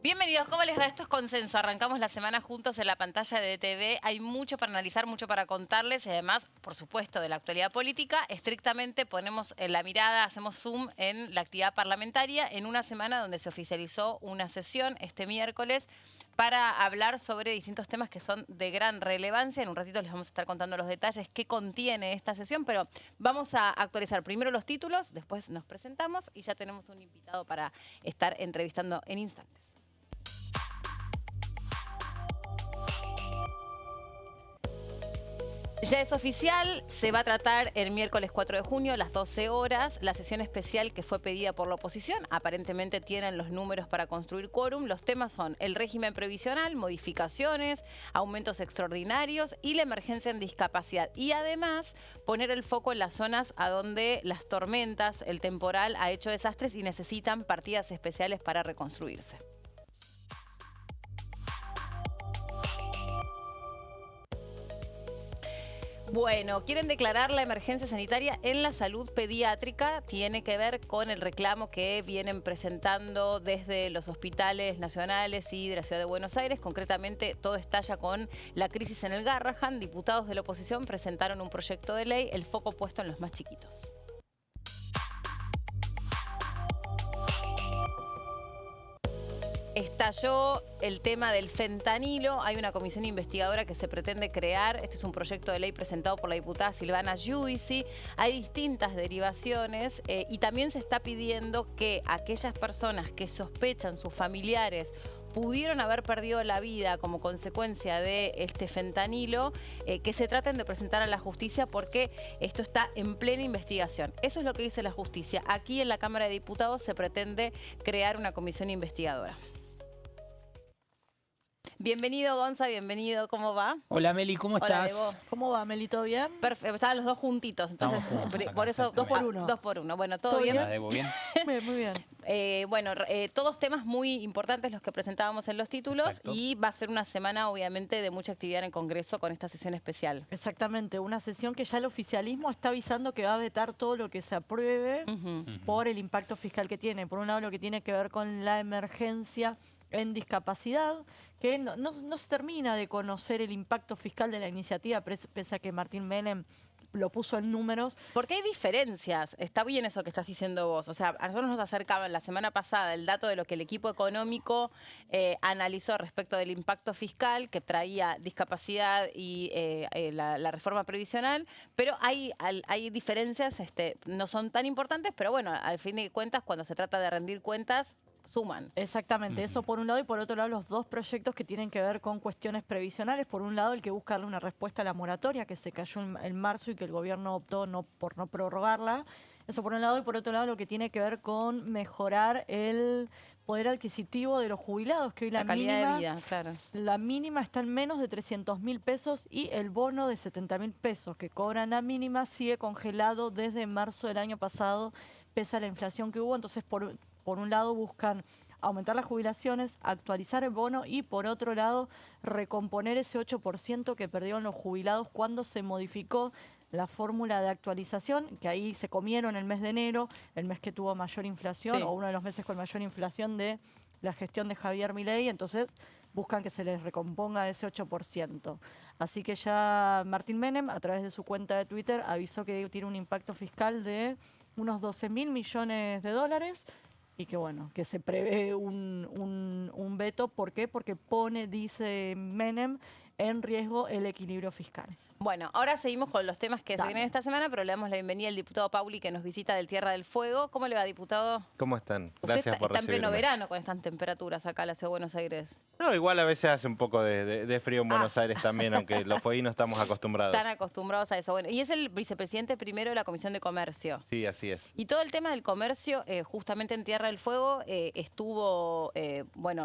Bienvenidos, ¿cómo les va? Esto es Consenso. Arrancamos la semana juntos en la pantalla de TV. Hay mucho para analizar, mucho para contarles y además, por supuesto, de la actualidad política. Estrictamente ponemos la mirada, hacemos zoom en la actividad parlamentaria en una semana donde se oficializó una sesión este miércoles para hablar sobre distintos temas que son de gran relevancia. En un ratito les vamos a estar contando los detalles que contiene esta sesión, pero vamos a actualizar primero los títulos, después nos presentamos y ya tenemos un invitado para estar entrevistando en instantes. Ya es oficial, se va a tratar el miércoles 4 de junio a las 12 horas, la sesión especial que fue pedida por la oposición. Aparentemente tienen los números para construir quórum. Los temas son el régimen previsional, modificaciones, aumentos extraordinarios y la emergencia en discapacidad. Y además poner el foco en las zonas a donde las tormentas, el temporal ha hecho desastres y necesitan partidas especiales para reconstruirse. Bueno, quieren declarar la emergencia sanitaria en la salud pediátrica. Tiene que ver con el reclamo que vienen presentando desde los hospitales nacionales y de la Ciudad de Buenos Aires. Concretamente, todo estalla con la crisis en el Garrahan. Diputados de la oposición presentaron un proyecto de ley, el foco puesto en los más chiquitos. Estalló el tema del fentanilo. Hay una comisión investigadora que se pretende crear. Este es un proyecto de ley presentado por la diputada Silvana Giudici. Hay distintas derivaciones y también se está pidiendo que aquellas personas que sospechan, sus familiares, pudieron haber perdido la vida como consecuencia de este fentanilo, que se traten de presentar a la justicia porque esto está en plena investigación. Eso es lo que dice la justicia. Aquí en la Cámara de Diputados se pretende crear una comisión investigadora. Bienvenido, Gonza, bienvenido. ¿Cómo va? Hola, Meli, ¿cómo estás? Hola, ¿Cómo va, Meli? ¿Todo bien? Perfecto, estaban los dos juntitos, entonces por eso... 2 por 1. 2 por 1. Bueno, ¿todo bien? ¿La debo bien? Muy bien. Bueno, todos temas muy importantes los que presentábamos en los títulos. Exacto. Y va a ser una semana, obviamente, de mucha actividad en el Congreso con esta sesión especial. Exactamente, una sesión que ya el oficialismo está avisando que va a vetar todo lo que se apruebe por el impacto fiscal que tiene. Por un lado, lo que tiene que ver con la emergencia en discapacidad, que no se termina de conocer el impacto fiscal de la iniciativa, pese a que Martín Menem lo puso en números. Porque hay diferencias. Está bien eso que estás diciendo vos. O sea, a nosotros nos acercaban la semana pasada el dato de lo que el equipo económico analizó respecto del impacto fiscal que traía discapacidad y la reforma previsional, pero hay diferencias, no son tan importantes, pero bueno, al fin de cuentas, cuando se trata de rendir cuentas, suman. Exactamente, eso por un lado, y por otro lado los dos proyectos que tienen que ver con cuestiones previsionales. Por un lado, el que busca darle una respuesta a la moratoria que se cayó en marzo y que el gobierno optó por no prorrogarla. Eso por un lado, y por otro lado lo que tiene que ver con mejorar el poder adquisitivo de los jubilados, que hoy la calidad mínima, de vida, claro. La mínima está en menos de 300.000 pesos y el bono de 70.000 pesos que cobran la mínima sigue congelado desde marzo del año pasado, pese a la inflación que hubo. Entonces, por un lado buscan aumentar las jubilaciones, actualizar el bono y por otro lado recomponer ese 8% que perdieron los jubilados cuando se modificó la fórmula de actualización, que ahí se comieron el mes de enero, el mes que tuvo mayor inflación, o uno de los meses con mayor inflación de la gestión de Javier Milei. Entonces buscan que se les recomponga ese 8%. Así que ya Martín Menem, a través de su cuenta de Twitter, avisó que tiene un impacto fiscal de unos 12.000 millones de dólares. Y que bueno, que se prevé un veto. ¿Por qué? Porque dice Menem, en riesgo el equilibrio fiscal. Bueno, ahora seguimos con los temas que se vienen esta semana, pero le damos la bienvenida al diputado Pauli que nos visita del Tierra del Fuego. ¿Cómo le va, diputado? ¿Cómo están? Usted Gracias por está en pleno recibirme. verano con estas temperaturas acá en la Ciudad de Buenos Aires. No, igual a veces hace un poco de frío en Buenos Aires también, aunque los fueguinos estamos acostumbrados. Están acostumbrados a eso. Bueno, y es el vicepresidente primero de la Comisión de Comercio. Sí, así es. Y todo el tema del comercio, justamente en Tierra del Fuego, estuvo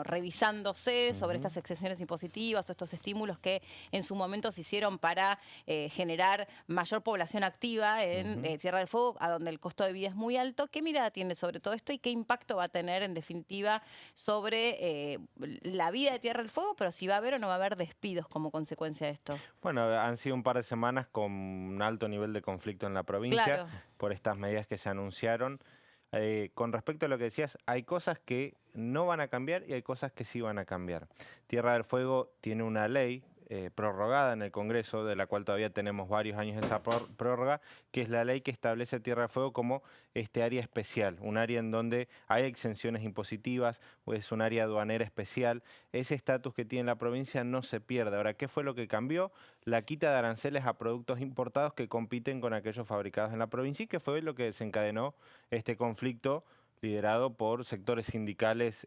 revisándose sobre estas exenciones impositivas o estos estímulos que en su momento se hicieron para generar mayor población activa en Tierra del Fuego, a donde el costo de vida es muy alto. ¿Qué mirada tiene sobre todo esto y qué impacto va a tener, en definitiva, sobre la vida de Tierra del Fuego, pero si va a haber o no va a haber despidos como consecuencia de esto? Bueno, han sido un par de semanas con un alto nivel de conflicto en la provincia por estas medidas que se anunciaron. Con respecto a lo que decías, hay cosas que no van a cambiar y hay cosas que sí van a cambiar. Tierra del Fuego tiene una ley prorrogada en el Congreso, de la cual todavía tenemos varios años esa prórroga, que es la ley que establece Tierra del Fuego como área especial, un área en donde hay exenciones impositivas, o es un área aduanera especial. Ese estatus que tiene la provincia no se pierde. Ahora, ¿qué fue lo que cambió? La quita de aranceles a productos importados que compiten con aquellos fabricados en la provincia, y que fue lo que desencadenó este conflicto liderado por sectores sindicales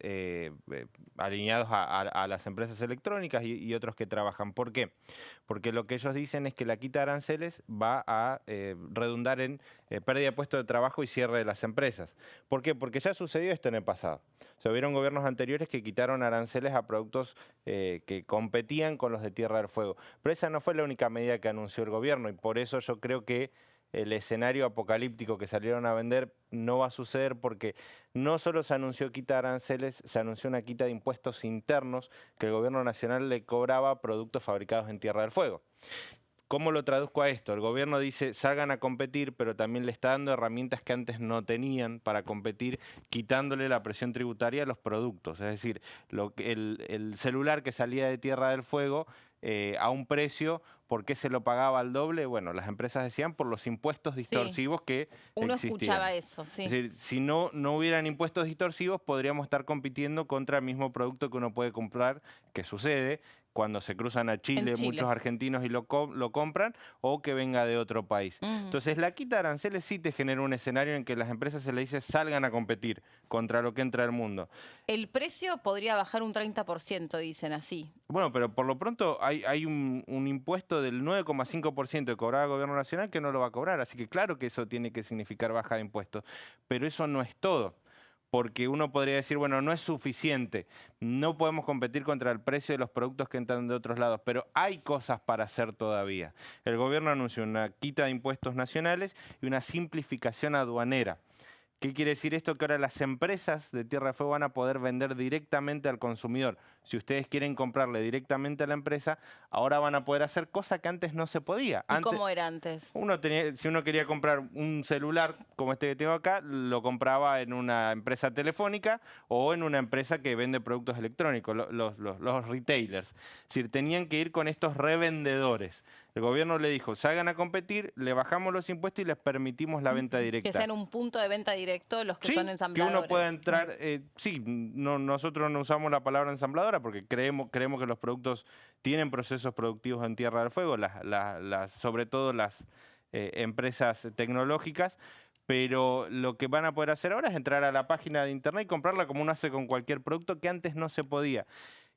alineados a las empresas electrónicas y otros que trabajan. ¿Por qué? Porque lo que ellos dicen es que la quita de aranceles va a redundar en pérdida de puestos de trabajo y cierre de las empresas. ¿Por qué? Porque ya sucedió esto en el pasado. Se hubieron gobiernos anteriores que quitaron aranceles a productos que competían con los de Tierra del Fuego. Pero esa no fue la única medida que anunció el gobierno, y por eso yo creo que el escenario apocalíptico que salieron a vender no va a suceder, porque no solo se anunció quita de aranceles, se anunció una quita de impuestos internos que el gobierno nacional le cobraba a productos fabricados en Tierra del Fuego. ¿Cómo lo traduzco a esto? El gobierno dice, salgan a competir, pero también le está dando herramientas que antes no tenían para competir, quitándole la presión tributaria a los productos. Es decir, el celular que salía de Tierra del Fuego a un precio, ¿por qué se lo pagaba al doble? Bueno, las empresas decían por los impuestos distorsivos que uno existían. Escuchaba eso, sí. Es decir, si no hubieran impuestos distorsivos, podríamos estar compitiendo contra el mismo producto que uno puede comprar, que sucede cuando se cruzan a Chile, muchos argentinos y lo compran, o que venga de otro país. Entonces, la quita de aranceles sí te genera un escenario en que las empresas se les dice salgan a competir contra lo que entra del mundo. El precio podría bajar un 30%, dicen así. Bueno, pero por lo pronto hay un impuesto del 9,5% que cobraba el gobierno nacional que no lo va a cobrar, así que claro que eso tiene que significar baja de impuestos, pero eso no es todo. Porque uno podría decir, bueno, no es suficiente, no podemos competir contra el precio de los productos que entran de otros lados, pero hay cosas para hacer todavía. El gobierno anunció una quita de impuestos nacionales y una simplificación aduanera. ¿Qué quiere decir esto? Que ahora las empresas de Tierra del Fuego van a poder vender directamente al consumidor. Si ustedes quieren comprarle directamente a la empresa, ahora van a poder hacer cosas que antes no se podía. ¿Y cómo era antes? Si uno quería comprar un celular como este que tengo acá, lo compraba en una empresa telefónica o en una empresa que vende productos electrónicos, los retailers. Es decir, tenían que ir con estos revendedores. El gobierno le dijo, salgan a competir, le bajamos los impuestos y les permitimos la venta directa. Que sean un punto de venta directo los que son ensambladores. Que uno pueda entrar, nosotros no usamos la palabra ensambladora porque creemos que los productos tienen procesos productivos en Tierra del Fuego, sobre todo las empresas tecnológicas, pero lo que van a poder hacer ahora es entrar a la página de internet y comprarla como uno hace con cualquier producto que antes no se podía.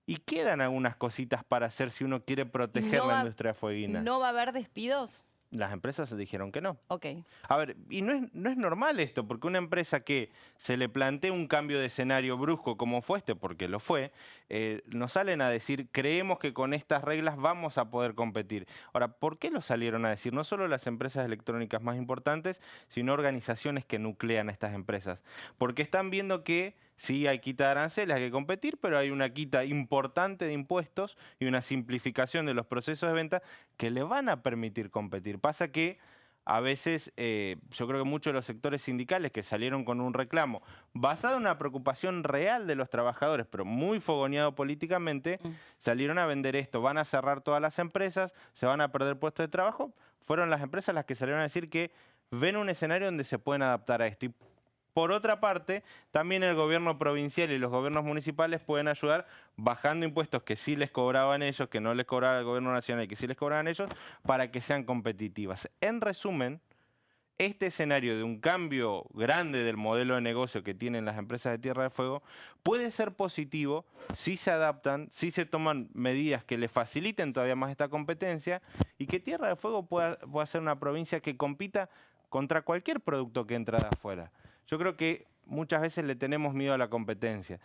Y quedan algunas cositas para hacer si uno quiere proteger la industria fueguina. ¿No va a haber despidos? Las empresas dijeron que no. Ok. A ver, y no es normal esto, porque una empresa que se le plantea un cambio de escenario brusco como fue este, porque lo fue, nos salen a decir, creemos que con estas reglas vamos a poder competir. Ahora, ¿por qué lo salieron a decir? No solo las empresas electrónicas más importantes, sino organizaciones que nuclean a estas empresas. Porque están viendo que sí hay quita de aranceles, hay que competir, pero hay una quita importante de impuestos y una simplificación de los procesos de venta que le van a permitir competir. Pasa que a veces yo creo que muchos de los sectores sindicales que salieron con un reclamo basado en una preocupación real de los trabajadores, pero muy fogoneado políticamente, salieron a vender esto. Van a cerrar todas las empresas, se van a perder puestos de trabajo. Fueron las empresas las que salieron a decir que ven un escenario donde se pueden adaptar a esto. Y por otra parte, también el gobierno provincial y los gobiernos municipales pueden ayudar bajando impuestos que sí les cobraban ellos, que no les cobraba el gobierno nacional y que sí les cobraban ellos, para que sean competitivas. En resumen, este escenario de un cambio grande del modelo de negocio que tienen las empresas de Tierra del Fuego puede ser positivo si se adaptan, si se toman medidas que le faciliten todavía más esta competencia y que Tierra del Fuego pueda ser una provincia que compita contra cualquier producto que entra de afuera. Yo creo que muchas veces le tenemos miedo a la competencia.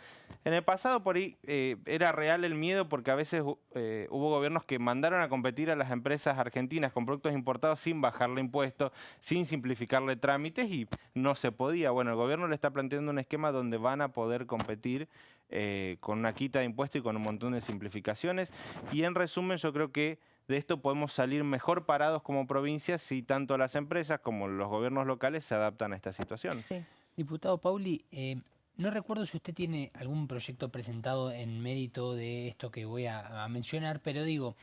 En el pasado por ahí era real el miedo porque a veces hubo gobiernos que mandaron a competir a las empresas argentinas con productos importados sin bajarle impuestos, sin simplificarle trámites y no se podía. Bueno, el gobierno le está planteando un esquema donde van a poder competir con una quita de impuestos y con un montón de simplificaciones. Y en resumen yo creo que de esto podemos salir mejor parados como provincia si tanto las empresas como los gobiernos locales se adaptan a esta situación. Sí. Diputado Pauli, no recuerdo si usted tiene algún proyecto presentado en mérito de esto que voy a mencionar, pero digo,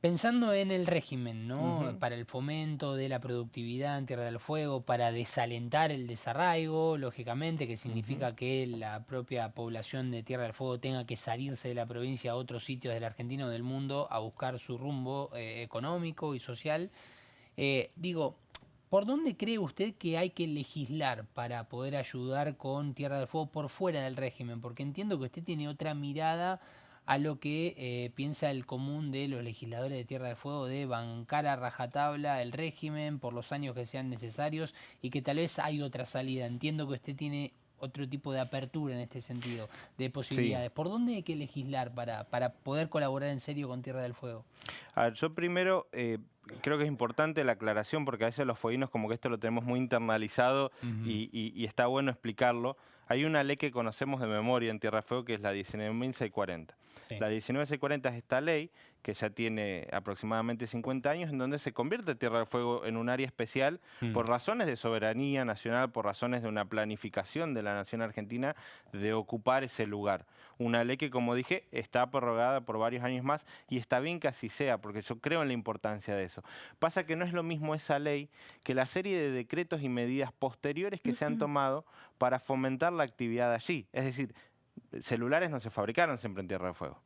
pensando en el régimen, ¿no? Ujú. Para el fomento de la productividad en Tierra del Fuego, para desalentar el desarraigo, lógicamente, que Ujú. significa que la propia población de Tierra del Fuego tenga que salirse de la provincia a otros sitios de la Argentina o del mundo a buscar su rumbo económico y social. Digo, ¿por dónde cree usted que hay que legislar para poder ayudar con Tierra del Fuego por fuera del régimen? Porque entiendo que usted tiene otra mirada a lo que piensa el común de los legisladores de Tierra del Fuego, de bancar a rajatabla el régimen por los años que sean necesarios y que tal vez hay otra salida. Entiendo que usted tiene otro tipo de apertura en este sentido, de Sí. posibilidades. ¿Por dónde hay que legislar para poder colaborar en serio con Tierra del Fuego? A ver, yo primero creo que es importante la aclaración porque a veces los fueguinos como que esto lo tenemos muy internalizado Ujú. y está bueno explicarlo. Hay una ley que conocemos de memoria en Tierra del Fuego que es la 19.640. Sí. La 19.640 es esta ley que ya tiene aproximadamente 50 años en donde se convierte Tierra del Fuego en un área especial Mm. por razones de soberanía nacional, por razones de una planificación de la nación argentina de ocupar ese lugar. Una ley que, como dije, está prorrogada por varios años más y está bien que así sea, porque yo creo en la importancia de eso. Pasa que no es lo mismo esa ley que la serie de decretos y medidas posteriores que se han tomado para fomentar la actividad allí. Es decir, celulares no se fabricaron siempre en Tierra del Fuego.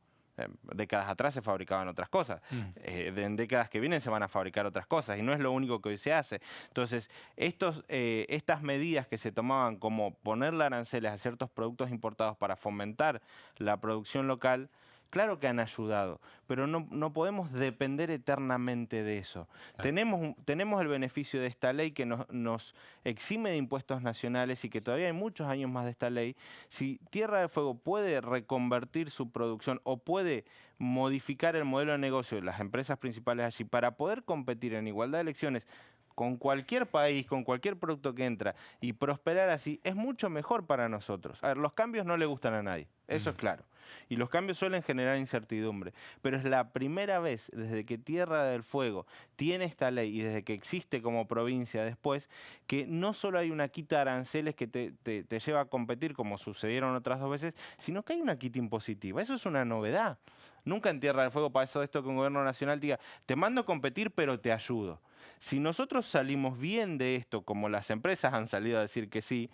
Décadas atrás se fabricaban otras cosas. Mm. En décadas que vienen se van a fabricar otras cosas y no es lo único que hoy se hace. Entonces, estas medidas que se tomaban como ponerle aranceles a ciertos productos importados para fomentar la producción local, claro que han ayudado, pero no podemos depender eternamente de eso. Claro. Tenemos el beneficio de esta ley que nos exime de impuestos nacionales y que todavía hay muchos años más de esta ley. Si Tierra del Fuego puede reconvertir su producción o puede modificar el modelo de negocio de las empresas principales allí para poder competir en igualdad de elecciones con cualquier país, con cualquier producto que entra y prosperar así, es mucho mejor para nosotros. A ver, los cambios no le gustan a nadie, eso Mm. es claro. Y los cambios suelen generar incertidumbre. Pero es la primera vez desde que Tierra del Fuego tiene esta ley y desde que existe como provincia después, que no solo hay una quita de aranceles que te lleva a competir como sucedieron otras dos veces, sino que hay una quita impositiva. Eso es una novedad. Nunca en Tierra del Fuego pasó esto que un gobierno nacional diga, te mando a competir pero te ayudo. Si nosotros salimos bien de esto, como las empresas han salido a decir que sí,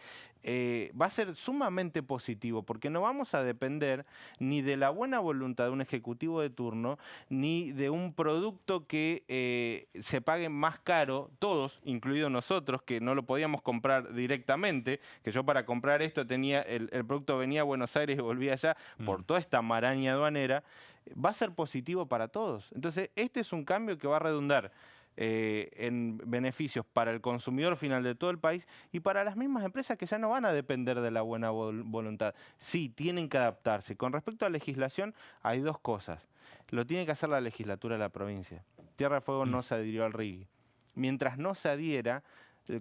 va a ser sumamente positivo, porque no vamos a depender ni de la buena voluntad de un ejecutivo de turno, ni de un producto que se pague más caro, todos, incluidos nosotros, que no lo podíamos comprar directamente, que yo para comprar esto tenía, el producto venía a Buenos Aires y volvía allá, por Mm. toda esta maraña aduanera, va a ser positivo para todos. Entonces, este es un cambio que va a redundar en beneficios para el consumidor final de todo el país y para las mismas empresas que ya no van a depender de la buena voluntad. Sí, tienen que adaptarse. Con respecto a legislación, hay dos cosas. Lo tiene que hacer la legislatura de la provincia. Tierra del Fuego Mm. no se adhirió al RIGI. Mientras no se adhiera,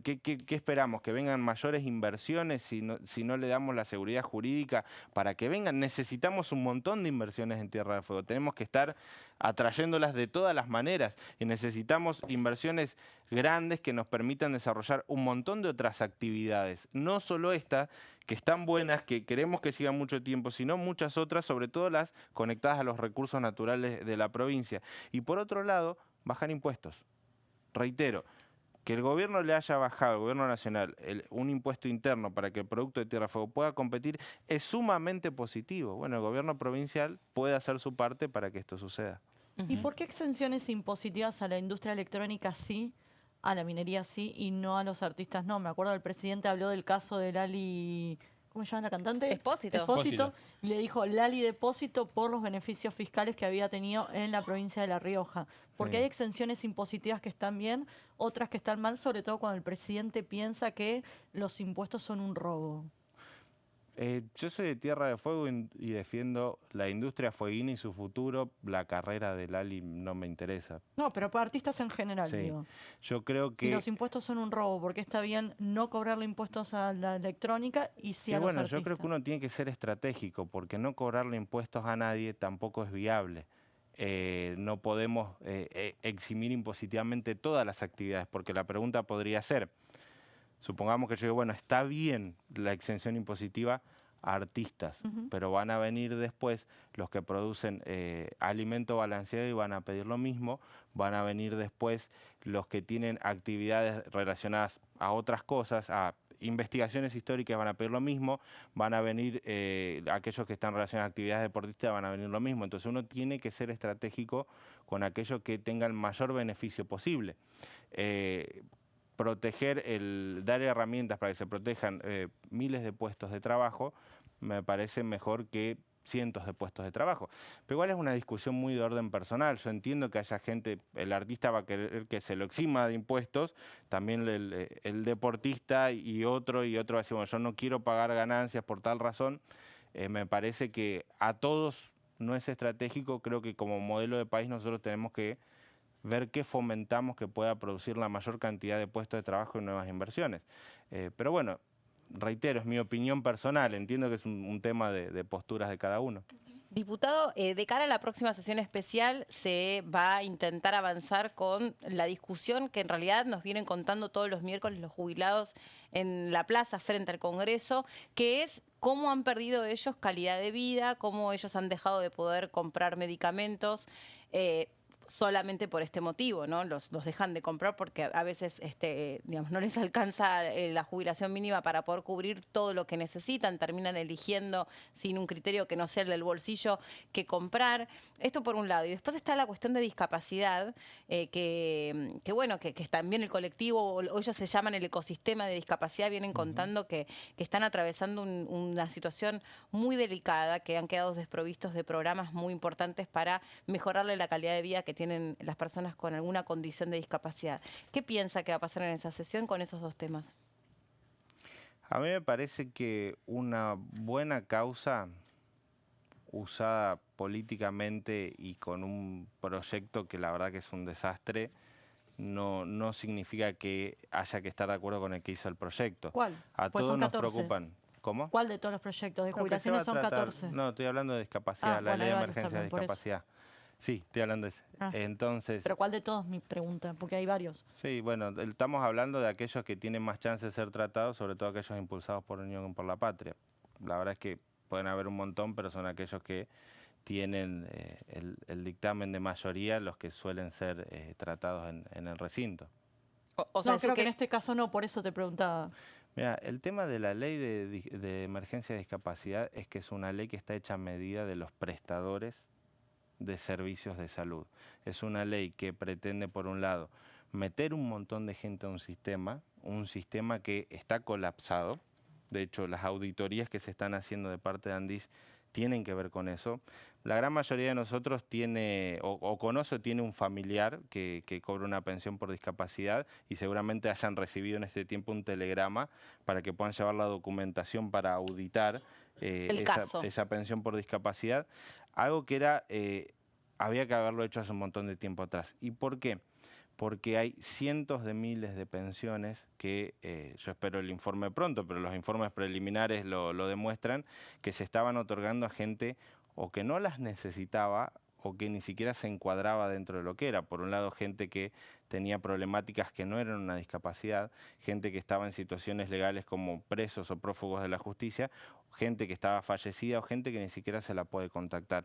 ¿qué esperamos? ¿Que vengan mayores inversiones si no le damos la seguridad jurídica para que vengan? Necesitamos un montón de inversiones en Tierra del Fuego. Tenemos que estar atrayéndolas de todas las maneras y necesitamos inversiones grandes que nos permitan desarrollar un montón de otras actividades. No solo estas, que están buenas, que queremos que sigan mucho tiempo, sino muchas otras, sobre todo las conectadas a los recursos naturales de la provincia. Y por otro lado, bajar impuestos. Reitero, que el gobierno le haya bajado, el gobierno nacional, un impuesto interno para que el producto de Tierra del Fuego pueda competir es sumamente positivo. Bueno, el gobierno provincial puede hacer su parte para que esto suceda. ¿Y Ujú. por qué exenciones impositivas a la industria electrónica sí, a la minería sí y no a los artistas no? Me acuerdo el presidente habló del caso de Lali, ¿cómo se llama la cantante? Expósito. Expósito. Expósito. Y le dijo Lali Depósito por los beneficios fiscales que había tenido en la provincia de La Rioja. Porque Sí. hay exenciones impositivas que están bien, otras que están mal, sobre todo cuando el presidente piensa que los impuestos son un robo. Yo soy de Tierra del Fuego y defiendo la industria fueguina y su futuro. La carrera de Lali no me interesa. No, pero para artistas en general, Sí. digo. Yo creo Si que los impuestos son un robo, porque está bien no cobrarle impuestos a la electrónica y sí que a los bueno, yo artistas. creo que uno tiene que ser estratégico, porque no cobrarle impuestos a nadie tampoco es viable. No podemos eximir impositivamente todas las actividades, porque la pregunta podría ser, supongamos que yo digo, bueno, está bien la exención impositiva a artistas, pero van a venir después los que producen alimento balanceado y van a pedir lo mismo, van a venir después los que tienen actividades relacionadas a otras cosas, a investigaciones históricas van a pedir lo mismo, van a venir aquellos que están relacionados a actividades deportistas van a venir lo mismo. Entonces uno tiene que ser estratégico con aquello que tenga el mayor beneficio posible. Dar herramientas para que se protejan miles de puestos de trabajo, me parece mejor que cientos de puestos de trabajo. Pero igual es una discusión muy de orden personal. Yo entiendo que haya gente, el artista va a querer que se lo exima de impuestos, también el deportista y otro va a decir, bueno, yo no quiero pagar ganancias por tal razón. Me parece que a todos no es estratégico. Creo que como modelo de país nosotros tenemos que ver qué fomentamos que pueda producir la mayor cantidad de puestos de trabajo y nuevas inversiones. Pero bueno, reitero, es mi opinión personal, entiendo que es un tema de posturas de cada uno. Diputado, de cara a la próxima sesión especial se va a intentar avanzar con la discusión que en realidad nos vienen contando todos los miércoles los jubilados en la plaza frente al Congreso, que es cómo han perdido ellos calidad de vida, cómo ellos han dejado de poder comprar medicamentos, solamente por este motivo, ¿no? Los dejan de comprar porque a veces digamos, no les alcanza la jubilación mínima para poder cubrir todo lo que necesitan, terminan eligiendo sin un criterio que no sea el del bolsillo que comprar. Esto por un lado. Y después está la cuestión de discapacidad, que bueno, que también el colectivo, o ellos se llaman el ecosistema de discapacidad, vienen contando que están atravesando una situación muy delicada, que han quedado desprovistos de programas muy importantes para mejorarle la calidad de vida que tienen las personas con alguna condición de discapacidad. ¿Qué piensa que va a pasar en esa sesión con esos dos temas? A mí me parece que una buena causa usada políticamente y con un proyecto que la verdad que es un desastre, no significa que haya que estar de acuerdo con el que hizo el proyecto. ¿Cuál? A Pues todos son nos 14. preocupan. ¿Cómo? ¿Cuál de todos los proyectos de No, que se va jubilaciones a son tratar- 14? No, estoy hablando de discapacidad, la Bueno, ley hay de varios emergencia de también, por eso. discapacidad. Sí, estoy hablando de ese. Entonces, ¿Pero cuál de todos, mi pregunta? Porque hay varios. sí, bueno, estamos hablando de aquellos que tienen más chance de ser tratados, sobre todo aquellos impulsados por Unión por la Patria. La verdad es que pueden haber un montón, pero son aquellos que tienen el dictamen de mayoría los que suelen ser tratados en el recinto. O sea, No, creo que en este caso no, por eso te preguntaba. Mira, el tema de la ley de emergencia de discapacidad es que es una ley que está hecha a medida de los prestadores de servicios de salud. Es una ley que pretende, por un lado, meter un montón de gente a un sistema que está colapsado. De hecho, las auditorías que se están haciendo de parte de Andis tienen que ver con eso. La gran mayoría de nosotros tiene o conoce o tiene un familiar que cobra una pensión por discapacidad y seguramente hayan recibido en este tiempo un telegrama para que puedan llevar la documentación para auditar esa pensión por discapacidad. Algo que había que haberlo hecho hace un montón de tiempo atrás. ¿Y por qué? Porque hay cientos de miles de pensiones que, yo espero el informe pronto, pero los informes preliminares lo demuestran, que se estaban otorgando a gente o que no las necesitaba o que ni siquiera se encuadraba dentro de lo que era. Por un lado, gente que tenía problemáticas que no eran una discapacidad, gente que estaba en situaciones legales como presos o prófugos de la justicia, gente que estaba fallecida o gente que ni siquiera se la puede contactar.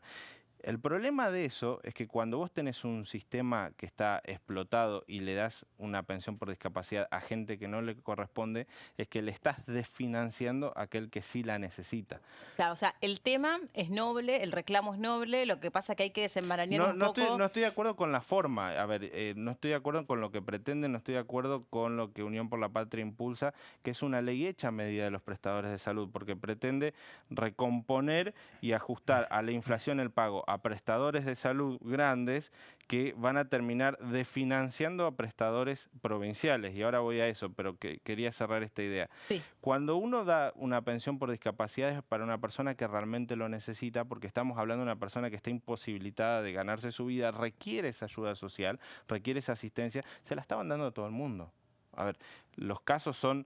El problema de eso es que cuando vos tenés un sistema que está explotado y le das una pensión por discapacidad a gente que no le corresponde, es que le estás desfinanciando a aquel que sí la necesita. Claro, o sea, el tema es noble, el reclamo es noble, lo que pasa es que hay que desenmarañar un poco. No estoy de acuerdo con la forma, a ver, no estoy de acuerdo con lo que pretende, no estoy de acuerdo con lo que Unión por la Patria impulsa, que es una ley hecha a medida de los prestadores de salud, porque pretende recomponer y ajustar a la inflación el pago a prestadores de salud grandes que van a terminar desfinanciando a prestadores provinciales. Y ahora voy a eso, pero quería cerrar esta idea. Sí. Cuando uno da una pensión por discapacidad es para una persona que realmente lo necesita, porque estamos hablando de una persona que está imposibilitada de ganarse su vida, requiere esa ayuda social, requiere esa asistencia, se la estaban dando a todo el mundo. A ver, los casos son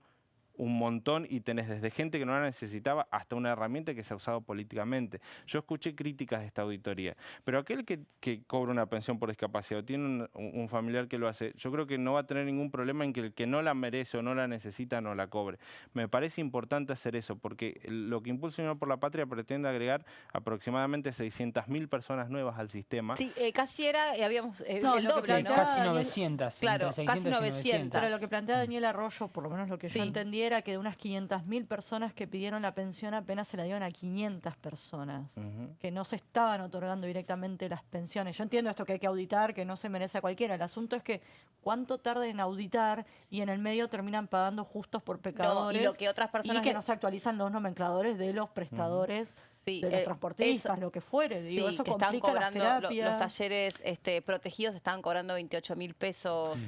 un montón y tenés desde gente que no la necesitaba hasta una herramienta que se ha usado políticamente. Yo escuché críticas de esta auditoría, pero aquel que cobra una pensión por discapacidad o tiene un familiar que lo hace, yo creo que no va a tener ningún problema en que el que no la merece o no la necesita no la cobre. Me parece importante hacer eso, porque lo que Impulso Unión por la Patria pretende agregar aproximadamente 600.000 personas nuevas al sistema. Sí, casi era, habíamos No, el lo que doble, ¿no? Casi 900. Claro, entre casi 600 y 900. Pero lo que plantea Daniel Arroyo, por lo menos lo que Sí. yo entendí, era que de unas 500.000 personas que pidieron la pensión apenas se la dieron a 500 personas, que no se estaban otorgando directamente las pensiones. Yo entiendo esto que hay que auditar, que no se merece a cualquiera. El asunto es que cuánto tarda en auditar y en el medio terminan pagando justos por pecadores. y lo que otras personas y que no se actualizan los nomencladores de los prestadores. Sí, de los transportistas, lo que fuere, digo, sí, eso que están complica las cobrando terapias. los talleres protegidos estaban cobrando 28.000 pesos.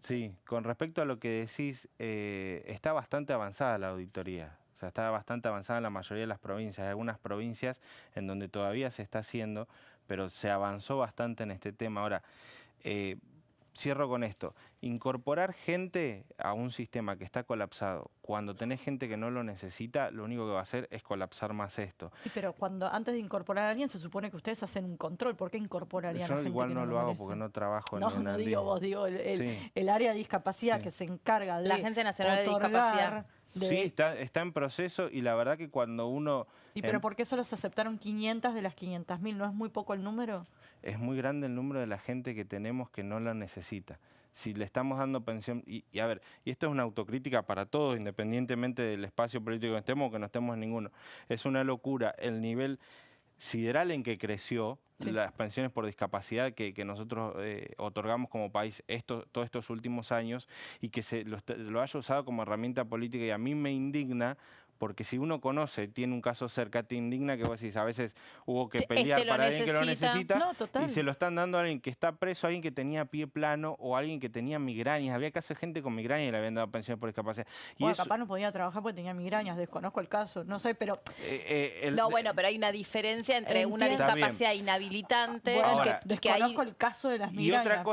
Sí, con respecto a lo que decís, está bastante avanzada la auditoría. O sea, está bastante avanzada en la mayoría de las provincias. Hay algunas provincias en donde todavía se está haciendo, pero se avanzó bastante en este tema. Ahora, cierro con esto. Incorporar gente a un sistema que está colapsado, cuando tenés gente que no lo necesita, lo único que va a hacer es colapsar más esto. Sí, pero antes de incorporar a alguien se supone que ustedes hacen un control. ¿Por qué incorporarían a Yo gente igual que no lo hago merece? porque no trabajo No, en una no digo vos, digo Sí. el área de discapacidad Sí. que se encarga de La Agencia Nacional de otorgar Discapacidad. Sí, está en proceso y la verdad que cuando uno... Pero ¿por qué solo se aceptaron 500 de las 500.000? ¿No es muy poco el número? Es muy grande el número de la gente que tenemos que no la necesita. Si le estamos dando pensión, y a ver, y esto es una autocrítica para todos, independientemente del espacio político que estemos o que no estemos en ninguno, es una locura el nivel sideral en que creció las pensiones por discapacidad que nosotros otorgamos como país todos estos últimos años y que lo haya usado como herramienta política, y a mí me indigna. Porque si uno conoce, tiene un caso cerca, te indigna que vos decís, a veces hubo que pelear para alguien que lo necesita, No, total. y se lo están dando a alguien que está preso, a alguien que tenía pie plano o a alguien que tenía migrañas. Había casos de gente con migrañas y le habían dado pensiones por discapacidad. Y Bueno, eso, capaz no podía trabajar porque tenía migrañas, desconozco el caso, no sé, pero... No, bueno, pero hay una diferencia entre una Entiendo. discapacidad inhabilitante Bueno, Ahora, y que hay... desconozco el caso de las y migrañas.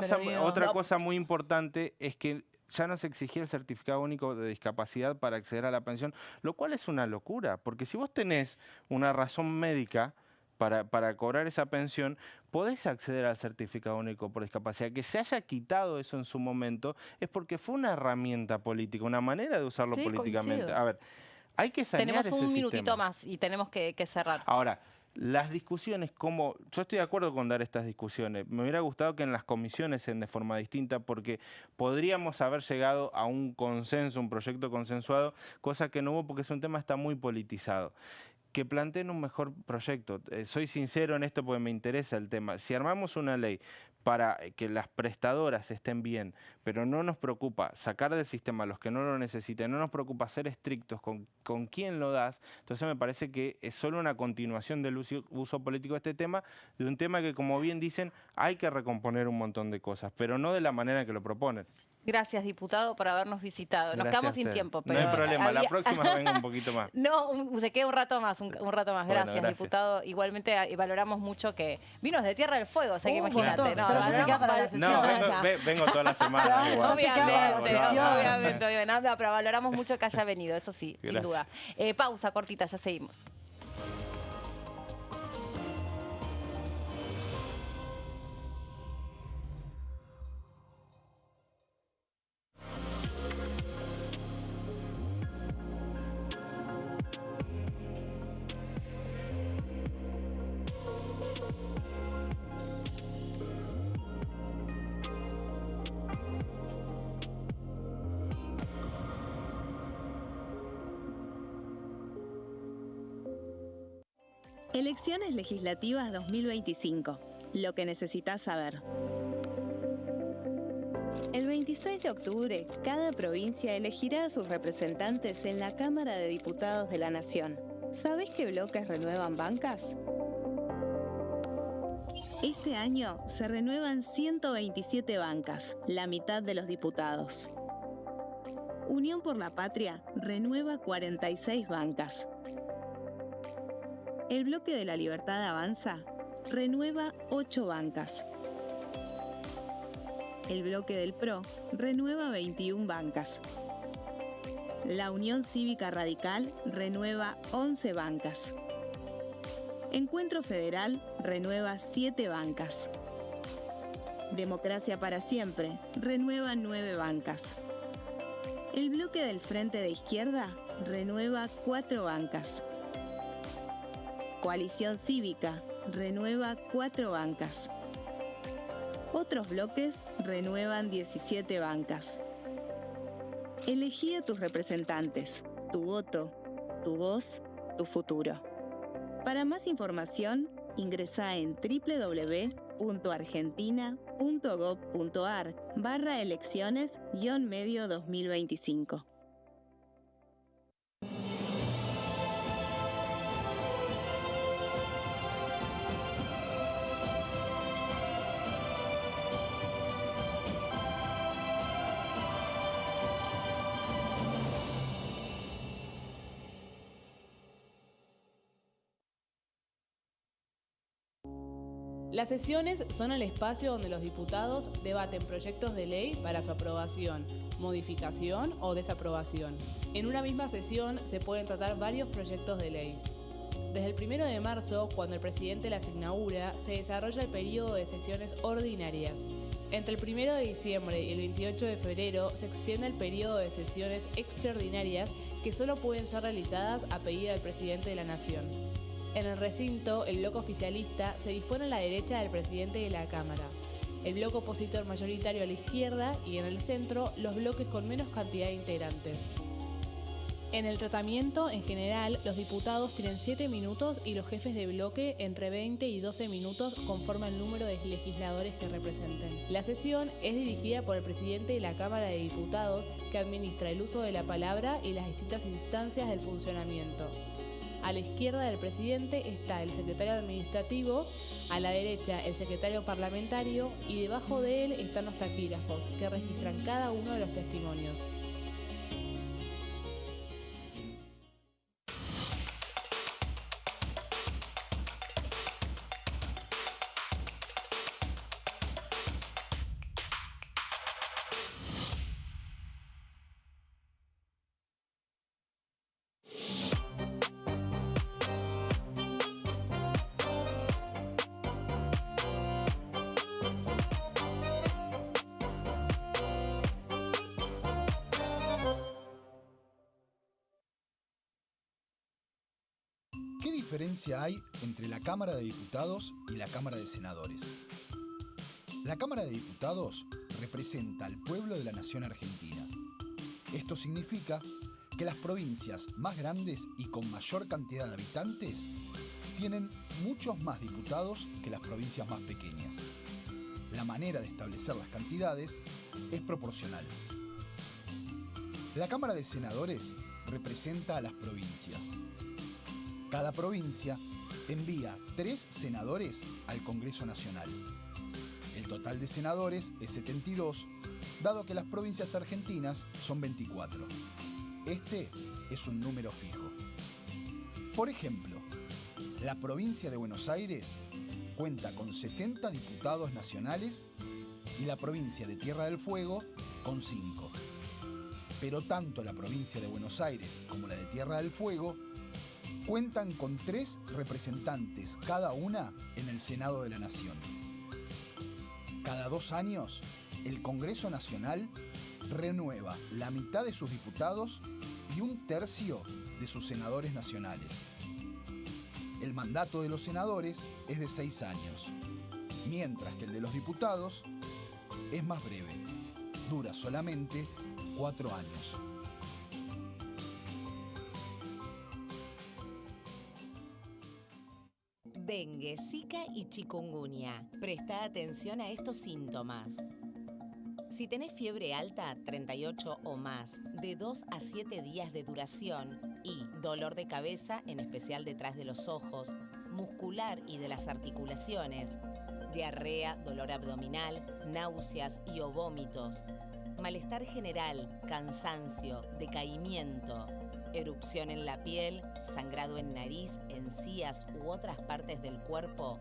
otra cosa muy importante es que ya no se exigía el certificado único de discapacidad para acceder a la pensión, lo cual es una locura, porque si vos tenés una razón médica para cobrar esa pensión, podés acceder al certificado único por discapacidad. Que se haya quitado eso en su momento es porque fue una herramienta política, una manera de usarlo políticamente. Coincido. A ver, hay que sanear Tenemos ese un minutito sistema. más y tenemos que cerrar. Ahora, las discusiones, yo estoy de acuerdo con dar estas discusiones. Me hubiera gustado que en las comisiones sean de forma distinta, porque podríamos haber llegado a un consenso, un proyecto consensuado, cosa que no hubo porque es un tema que está muy politizado. Que planteen un mejor proyecto. Soy sincero en esto porque me interesa el tema. Si armamos una ley para que las prestadoras estén bien, pero no nos preocupa sacar del sistema a los que no lo necesiten, no nos preocupa ser estrictos con quién lo das, entonces me parece que es solo una continuación del uso político de este tema, de un tema que, como bien dicen, hay que recomponer un montón de cosas, pero no de la manera en que lo proponen. Gracias, diputado, por habernos visitado. Nos Gracias quedamos a sin ustedes. tiempo, pero... No hay problema, la próxima vengo un poquito más. No, se queda un rato más, un rato más. Bueno, Gracias, gracias. diputado. Igualmente valoramos mucho que vino de Tierra del Fuego, o sea que Un imagínate. montón, No, pero ya se valoramos- queda para la sesión. No, vengo toda la semana. Claro, igual. no se queda para la Obviamente, sesión. obviamente. No, pero valoramos mucho que haya venido, eso sí, sin Gracias. duda. Pausa cortita, ya seguimos. Elecciones legislativas 2025. Lo que necesitas saber. El 26 de octubre, cada provincia elegirá a sus representantes en la Cámara de Diputados de la Nación. ¿Sabés qué bloques renuevan bancas? Este año se renuevan 127 bancas, la mitad de los diputados. Unión por la Patria renueva 46 bancas. El Bloque de la Libertad Avanza renueva 8 bancas. El Bloque del PRO renueva 21 bancas. La Unión Cívica Radical renueva 11 bancas. Encuentro Federal renueva 7 bancas. Democracia para Siempre renueva 9 bancas. El bloque del Frente de Izquierda renueva 4 bancas. Coalición Cívica renueva 4 bancas. Otros bloques renuevan 17 bancas. Elegí a tus representantes, tu voto, tu voz, tu futuro. Para más información, ingresa en www.argentina.gov.ar/elecciones-medio 2025. Las sesiones son el espacio donde los diputados debaten proyectos de ley para su aprobación, modificación o desaprobación. En una misma sesión se pueden tratar varios proyectos de ley. Desde el 1 de marzo, cuando el presidente las inaugura, se desarrolla el periodo de sesiones ordinarias. Entre el 1 de diciembre y el 28 de febrero se extiende el periodo de sesiones extraordinarias que solo pueden ser realizadas a pedido del presidente de la Nación. En el recinto, el bloque oficialista se dispone a la derecha del presidente de la Cámara, el bloque opositor mayoritario a la izquierda y en el centro los bloques con menos cantidad de integrantes. En el tratamiento, en general, los diputados tienen 7 minutos y los jefes de bloque entre 20 y 12 minutos conforme al número de legisladores que representen. La sesión es dirigida por el presidente de la Cámara de Diputados, que administra el uso de la palabra y las distintas instancias del funcionamiento. A la izquierda del presidente está el secretario administrativo, a la derecha el secretario parlamentario y debajo de él están los taquígrafos, que registran cada uno de los testimonios. ¿Qué diferencia hay entre la Cámara de Diputados y la Cámara de Senadores? La Cámara de Diputados representa al pueblo de la nación argentina. Esto significa que las provincias más grandes y con mayor cantidad de habitantes tienen muchos más diputados que las provincias más pequeñas. La manera de establecer las cantidades es proporcional. La Cámara de Senadores representa a las provincias. Cada provincia envía 3 senadores al Congreso Nacional. El total de senadores es 72, dado que las provincias argentinas son 24. Este es un número fijo. Por ejemplo, la provincia de Buenos Aires cuenta con 70 diputados nacionales y la provincia de Tierra del Fuego con 5. Pero tanto la provincia de Buenos Aires como la de Tierra del Fuego cuentan con 3 representantes cada una en el Senado de la Nación. Cada 2 años, el Congreso Nacional renueva la mitad de sus diputados y 1/3 de sus senadores nacionales. El mandato de los senadores es de 6 años, mientras que el de los diputados es más breve, dura solamente 4 años. Dengue, Zika y chikungunya. Presta atención a estos síntomas. Si tenés fiebre alta, 38 o más, de 2 a 7 días de duración y dolor de cabeza, en especial detrás de los ojos, muscular y de las articulaciones, diarrea, dolor abdominal, náuseas y o vómitos, malestar general, cansancio, decaimiento, erupción en la piel, sangrado en nariz, encías u otras partes del cuerpo,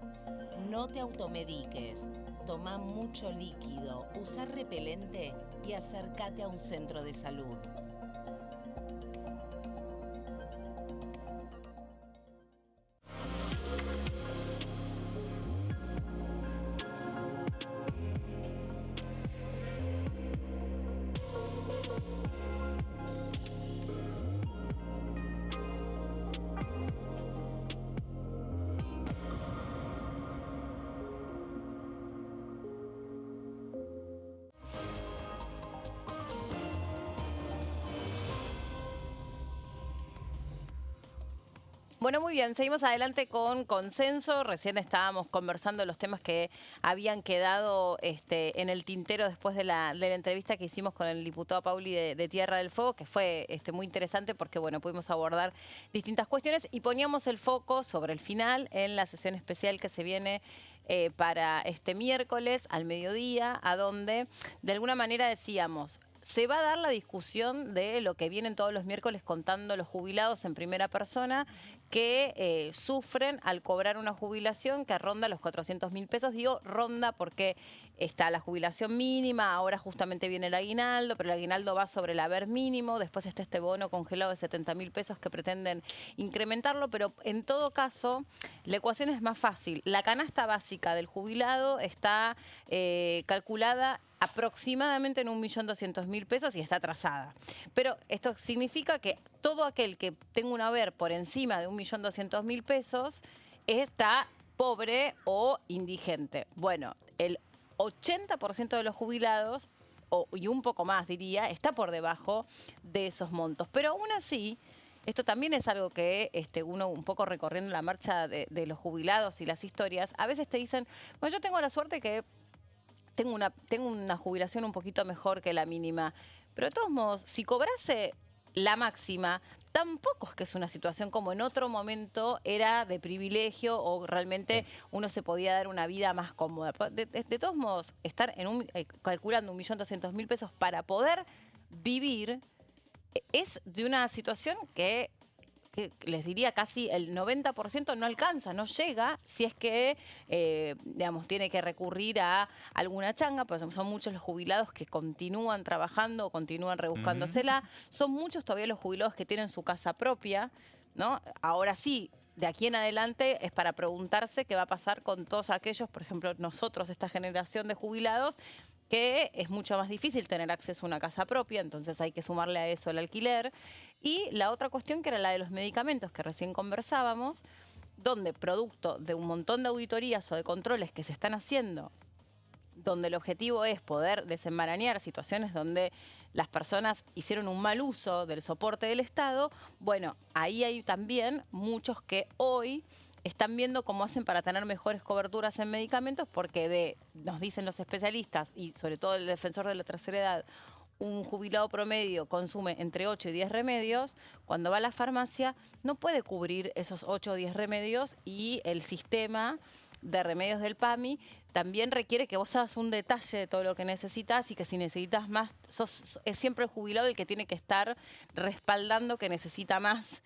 no te automediques. Toma mucho líquido, usa repelente y acércate a un centro de salud. Bueno, muy bien, seguimos adelante con consenso. Recién estábamos conversando los temas que habían quedado en el tintero después de la entrevista que hicimos con el diputado Pauli de Tierra del Fuego, que fue muy interesante porque bueno, pudimos abordar distintas cuestiones y poníamos el foco sobre el final en la sesión especial que se viene para este miércoles al mediodía, a donde de alguna manera decíamos, se va a dar la discusión de lo que vienen todos los miércoles contando los jubilados en primera persona que sufren al cobrar una jubilación que ronda los 400.000 pesos. Digo ronda porque está la jubilación mínima, ahora justamente viene el aguinaldo, pero el aguinaldo va sobre el haber mínimo, después está este bono congelado de 70.000 pesos que pretenden incrementarlo, pero en todo caso la ecuación es más fácil. La canasta básica del jubilado está calculada aproximadamente en 1.200.000 pesos y está atrasada. Pero esto significa que todo aquel que tenga un haber por encima de 1.200.000 pesos está pobre o indigente. Bueno, el 80% de los jubilados, y un poco más diría, está por debajo de esos montos. Pero aún así, esto también es algo que uno un poco recorriendo la marcha de los jubilados y las historias, a veces te dicen, bueno, yo tengo la suerte que tengo una jubilación un poquito mejor que la mínima. Pero de todos modos, si cobrase la máxima, tampoco es que es una situación como en otro momento era de privilegio o realmente uno se podía dar una vida más cómoda. De todos modos, estar calculando 1.200.000 pesos para poder vivir es de una situación que les diría casi el 90% no alcanza, no llega, si es que, digamos, tiene que recurrir a alguna changa, pues son muchos los jubilados que continúan trabajando o continúan rebuscándosela, son muchos todavía los jubilados que tienen su casa propia, ¿no? Ahora sí, de aquí en adelante es para preguntarse qué va a pasar con todos aquellos, por ejemplo, nosotros, esta generación de jubilados, que es mucho más difícil tener acceso a una casa propia, entonces hay que sumarle a eso el alquiler. Y la otra cuestión que era la de los medicamentos que recién conversábamos, donde producto de un montón de auditorías o de controles que se están haciendo, donde el objetivo es poder desenmarañar situaciones donde las personas hicieron un mal uso del soporte del Estado, bueno, ahí hay también muchos que hoy están viendo cómo hacen para tener mejores coberturas en medicamentos, porque nos dicen los especialistas, y sobre todo el defensor de la tercera edad, un jubilado promedio consume entre 8 y 10 remedios, cuando va a la farmacia no puede cubrir esos 8 o 10 remedios y el sistema de remedios del PAMI también requiere que vos hagas un detalle de todo lo que necesitas y que si necesitas más, es siempre el jubilado el que tiene que estar respaldando que necesita más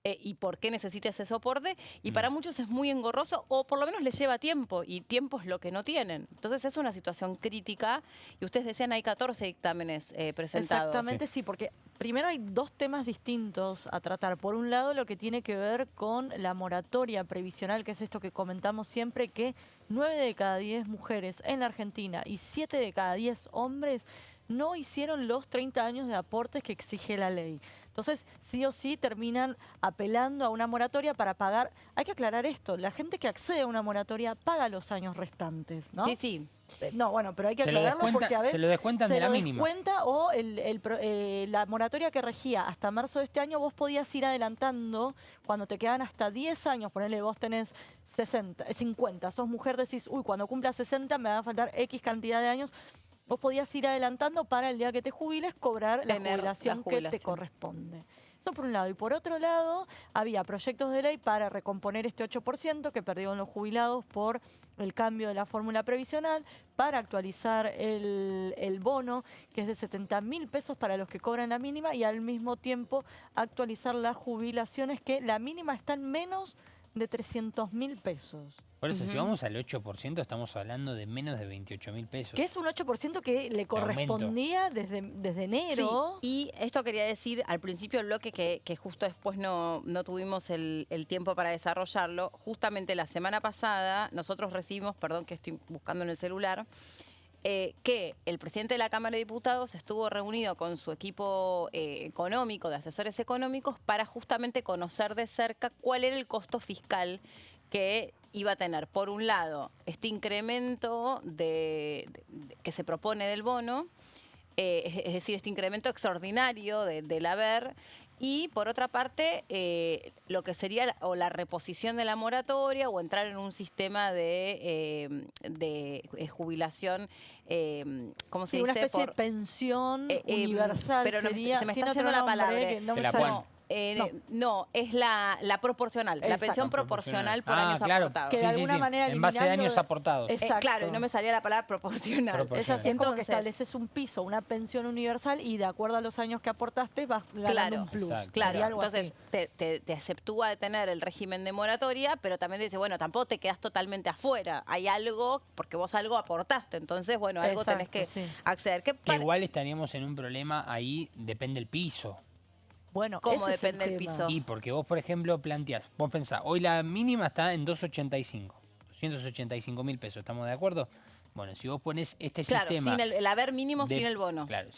y por qué necesita ese soporte, y para muchos es muy engorroso o por lo menos les lleva tiempo, y tiempo es lo que no tienen. Entonces es una situación crítica, y ustedes decían hay 14 dictámenes presentados. Exactamente, sí, porque primero hay dos temas distintos a tratar. Por un lado, lo que tiene que ver con la moratoria previsional, que es esto que comentamos siempre, que 9 de cada 10 mujeres en la Argentina y 7 de cada 10 hombres no hicieron los 30 años de aportes que exige la ley. Entonces, sí o sí terminan apelando a una moratoria para pagar. Hay que aclarar esto, la gente que accede a una moratoria paga los años restantes, ¿no? Sí, sí. No, bueno, pero hay que aclararlo porque a veces se lo descuentan de la mínima. O la moratoria que regía hasta marzo de este año, vos podías ir adelantando cuando te quedan hasta 10 años, ponele, vos tenés 50, sos mujer, decís, uy, cuando cumpla 60 me van a faltar X cantidad de años. Vos podías ir adelantando para el día que te jubiles cobrar la jubilación que te corresponde. Eso por un lado. Y por otro lado, había proyectos de ley para recomponer este 8% que perdieron los jubilados por el cambio de la fórmula previsional, para actualizar el bono, que es de 70.000 pesos para los que cobran la mínima, y al mismo tiempo actualizar las jubilaciones, que la mínima está en menos de 300.000 pesos. Por eso, si vamos al 8%, estamos hablando de menos de 28.000 pesos. Que es un 8% que le correspondía desde enero. Sí, y esto quería decir al principio del bloque que justo después no tuvimos el tiempo para desarrollarlo. Justamente la semana pasada nosotros recibimos, perdón que estoy buscando en el celular, que el presidente de la Cámara de Diputados estuvo reunido con su equipo económico, de asesores económicos, para justamente conocer de cerca cuál era el costo fiscal que iba a tener, por un lado, este incremento que se propone del bono, es decir, este incremento extraordinario del haber, Y por otra parte, lo que sería la reposición de la moratoria o entrar en un sistema de jubilación, ¿cómo se Sí, una dice? especie de pensión universal. Pero no, sería, se me tiene está otro yendo la nombre palabra. que no me la sale. PUAN. No, es la proporcional, la Exacto. pensión proporcional por Ah, años claro. aportados. Que de alguna manera En base a eliminando- años aportados. Exacto. Claro, y no me salía la palabra proporcional. Es así, es como que Entonces, estableces un piso, una pensión universal y de acuerdo a los años que aportaste vas ganando Claro, un plus. exacto. Claro, Sería algo entonces así. te exceptúa de tener el régimen de moratoria, pero también dice, bueno, tampoco te quedas totalmente afuera. Hay algo, porque vos algo aportaste, entonces, bueno, algo tenés que Exacto, sí. acceder. ¿Qué Que igual estaríamos en un problema ahí, depende del piso. Bueno, ¿Cómo ese es el depende del tema. piso? Y porque vos, por ejemplo, planteás, vos pensás, hoy la mínima está en 285, 285.000 pesos, ¿estamos de acuerdo? Bueno, si vos pones este Claro, sistema... sin el haber mínimo, de- sin el bono. Claro,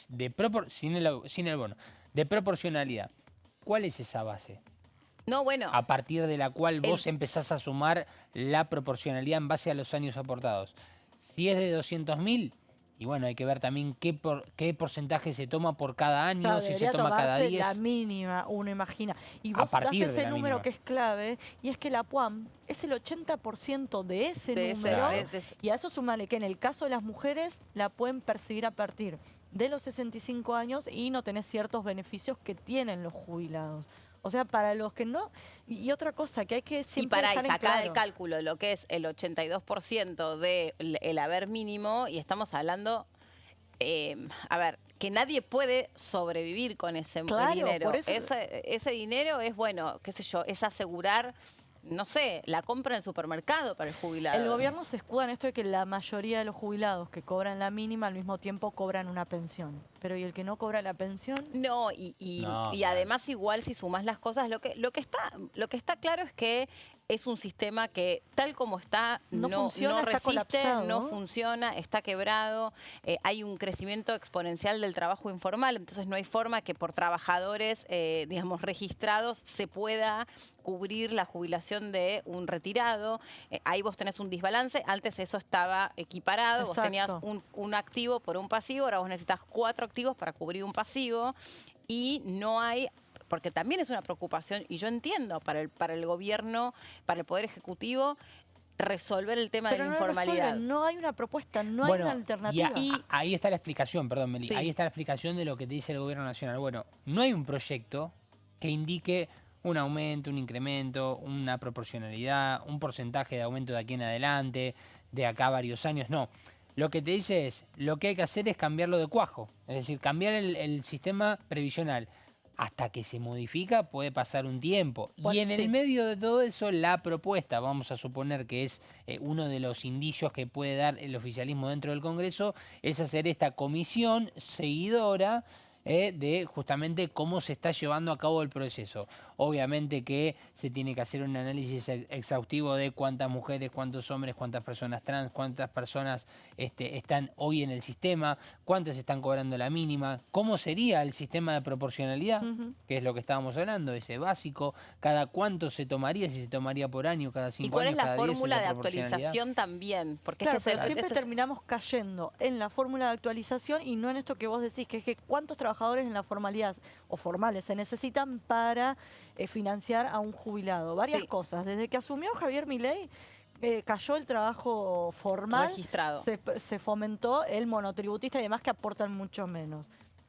sin el bono. De proporcionalidad, ¿cuál es esa base? No, bueno, A partir de la cual vos empezás a sumar la proporcionalidad en base a los años aportados. Si es de 200.000, y bueno, hay que ver también qué porcentaje se toma por cada año, Claro, si se debería toma cada tomarse 10. la mínima, uno imagina. Y A vos das partir de ese la número mínima. que es clave, y es que la PUAM es el 80% de ese de ese- número. de ese- Y a eso sumale que en el caso de las mujeres la pueden percibir a partir de los 65 años y no tenés ciertos beneficios que tienen los jubilados. O sea, para los que no... Y otra cosa que hay que y siempre para ahí dejar en sacar del claro. cálculo lo que es el 82% del haber mínimo, y estamos hablando, a ver, que nadie puede sobrevivir con ese Claro, dinero. por eso- Ese dinero es, bueno, qué sé yo, es asegurar, no sé, la compra en el supermercado para el jubilado. El gobierno se escuda en esto de que la mayoría de los jubilados que cobran la mínima al mismo tiempo cobran una pensión. Pero ¿y el que no cobra la pensión? No, No, y claro. además igual si sumás las cosas, lo que está claro es que es un sistema que tal como está No no funciona, está resiste, colapsado. no funciona, está quebrado, hay un crecimiento exponencial del trabajo informal, entonces no hay forma que por trabajadores, digamos, registrados se pueda cubrir la jubilación de un retirado. Ahí vos tenés un desbalance, antes eso estaba equiparado, vos tenías Exacto. un activo por un pasivo, ahora vos necesitas 4 activos para cubrir un pasivo y no hay, porque también es una preocupación, y yo entiendo, para el gobierno, para el Poder Ejecutivo, resolver el tema Pero de la no lo informalidad. resuelven, no hay una propuesta, no hay Bueno, una alternativa. ahí está la explicación, perdón, Meli. Sí. Ahí está la explicación de lo que te dice el gobierno nacional. Bueno, no hay un proyecto que indique un aumento, un incremento, una proporcionalidad, un porcentaje de aumento de aquí en adelante, de acá a varios años. No. Lo que te dice es, lo que hay que hacer es cambiarlo de cuajo. Es decir, cambiar el sistema previsional. Hasta que se modifica puede pasar un tiempo. Y en el medio de todo eso, la propuesta, vamos a suponer que es uno de los indicios que puede dar el oficialismo dentro del Congreso, es hacer esta comisión seguidora de justamente cómo se está llevando a cabo el proceso. Obviamente que se tiene que hacer un análisis exhaustivo de cuántas mujeres, cuántos hombres, cuántas personas trans, cuántas personas están hoy en el sistema, cuántas están cobrando la mínima, cómo sería el sistema de proporcionalidad, que es lo que estábamos hablando, ese básico, cada cuánto se tomaría, si se tomaría por año, cada 5 años. ¿Y cuál es la cada 10 fórmula de proporcionalidad. actualización también? Porque Claro, este es pero siempre terminamos cayendo en la fórmula de actualización y no en esto que vos decís, que es que cuántos trabajadores en la formalidad o formales se necesitan para financiar a un jubilado. Varias Sí. cosas. Desde que asumió Javier Milei, cayó el trabajo formal, registrado. se fomentó el monotributista y demás que aportan mucho menos.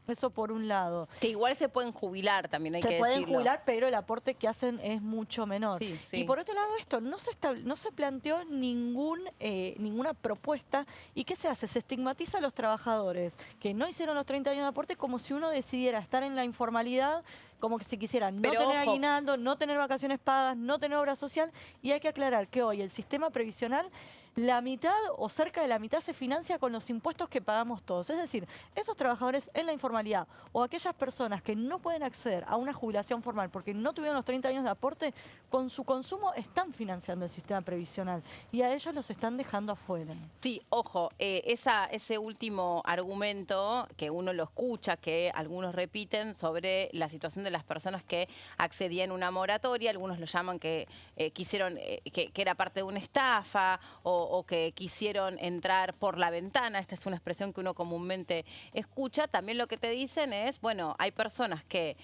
Eso por un lado. Que igual se pueden jubilar también, hay que Se pueden decirlo. jubilar, pero el aporte que hacen es mucho menor. Sí, sí. Y por otro lado, esto no se planteó ninguna propuesta. ¿Y qué se hace? Se estigmatiza a los trabajadores que no hicieron los 30 años de aporte como si uno decidiera estar en la informalidad, como que si quisiera no Pero tener ojo. aguinaldo, no tener vacaciones pagas, no tener obra social. Y hay que aclarar que hoy el sistema previsional, la mitad o cerca de la mitad se financia con los impuestos que pagamos todos. Es decir, esos trabajadores en la informalidad o aquellas personas que no pueden acceder a una jubilación formal porque no tuvieron los 30 años de aporte, con su consumo están financiando el sistema previsional y a ellos los están dejando afuera. Sí, ojo, ese último argumento que uno lo escucha, que algunos repiten sobre la situación de las personas que accedían a una moratoria, algunos lo llaman que quisieron, que era parte de una estafa o que quisieron entrar por la ventana, esta es una expresión que uno comúnmente escucha. También lo que te dicen es, bueno, hay personas que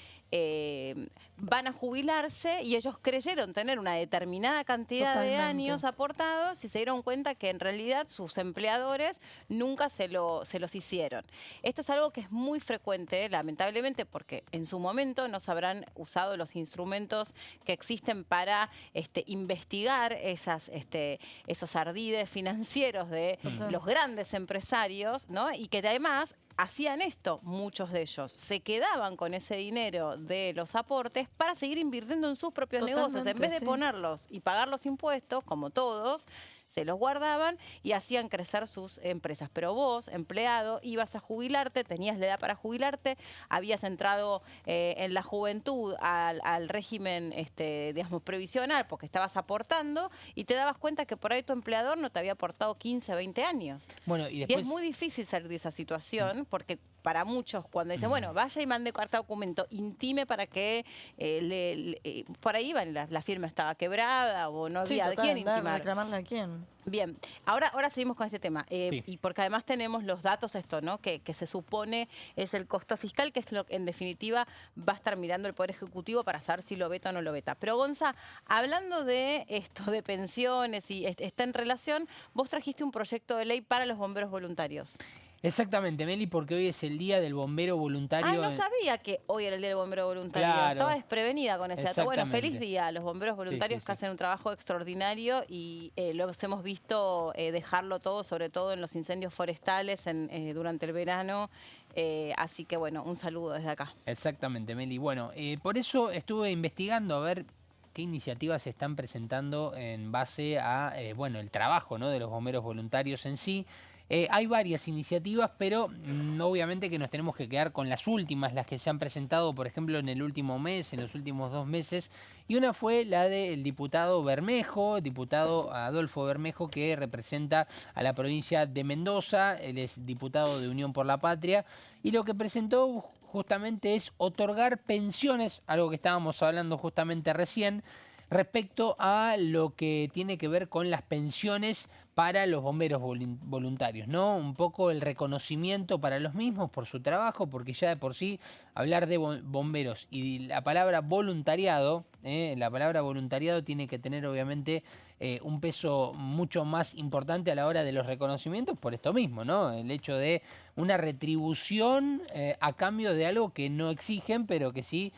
van a jubilarse y ellos creyeron tener una determinada cantidad de años aportados y se dieron cuenta que en realidad sus empleadores nunca se los hicieron. Esto es algo que es muy frecuente, lamentablemente, porque en su momento no se habrán usado los instrumentos que existen para investigar esos ardides financieros de los grandes empresarios, ¿no? Y que además hacían esto, muchos de ellos. Se quedaban con ese dinero de los aportes para seguir invirtiendo en sus propios negocios. En vez de ponerlos y pagar los impuestos, como todos, se los guardaban y hacían crecer sus empresas. Pero vos, empleado, ibas a jubilarte, tenías la edad para jubilarte, habías entrado en la juventud al régimen, digamos, previsional, porque estabas aportando y te dabas cuenta que por ahí tu empleador no te había aportado 15, 20 años. Bueno, y es muy difícil salir de esa situación, porque para muchos, cuando dicen, bueno, vaya y mande carta documento, intime para que por ahí iban, la firma estaba quebrada o no había de quién intimar. ¿Reclamarle a quién? Bien, ahora seguimos con este tema, y porque además tenemos los datos, ¿no? Que se supone es el costo fiscal, que es lo que en definitiva va a estar mirando el Poder Ejecutivo para saber si lo veta o no lo veta. Pero Gonza, hablando de esto de pensiones y está en relación, vos trajiste un proyecto de ley para los bomberos voluntarios. Exactamente, Meli, porque hoy es el Día del Bombero Voluntario. Ah, no sabía que hoy era el Día del Bombero Voluntario. Claro. Estaba desprevenida con ese dato. Bueno, feliz día a los bomberos voluntarios sí. que hacen un trabajo extraordinario y los hemos visto dejarlo todo, sobre todo en los incendios forestales durante el verano. Así que, bueno, un saludo desde acá. Exactamente, Meli. Bueno, por eso estuve investigando a ver qué iniciativas se están presentando en base a, bueno, el trabajo, ¿no?, de los bomberos voluntarios en sí. Hay varias iniciativas, pero obviamente que nos tenemos que quedar con las últimas, las que se han presentado, por ejemplo, en el último mes, en los últimos 2 meses. Y una fue la del diputado Bermejo, diputado Adolfo Bermejo, que representa a la provincia de Mendoza. Él es diputado de Unión por la Patria. Y lo que presentó justamente es otorgar pensiones, algo que estábamos hablando justamente recién, respecto a lo que tiene que ver con las pensiones para los bomberos voluntarios, ¿no? Un poco el reconocimiento para los mismos por su trabajo, porque ya de por sí hablar de bomberos y la palabra voluntariado, tiene que tener obviamente un peso mucho más importante a la hora de los reconocimientos por esto mismo, ¿no? El hecho de una retribución a cambio de algo que no exigen, pero que sí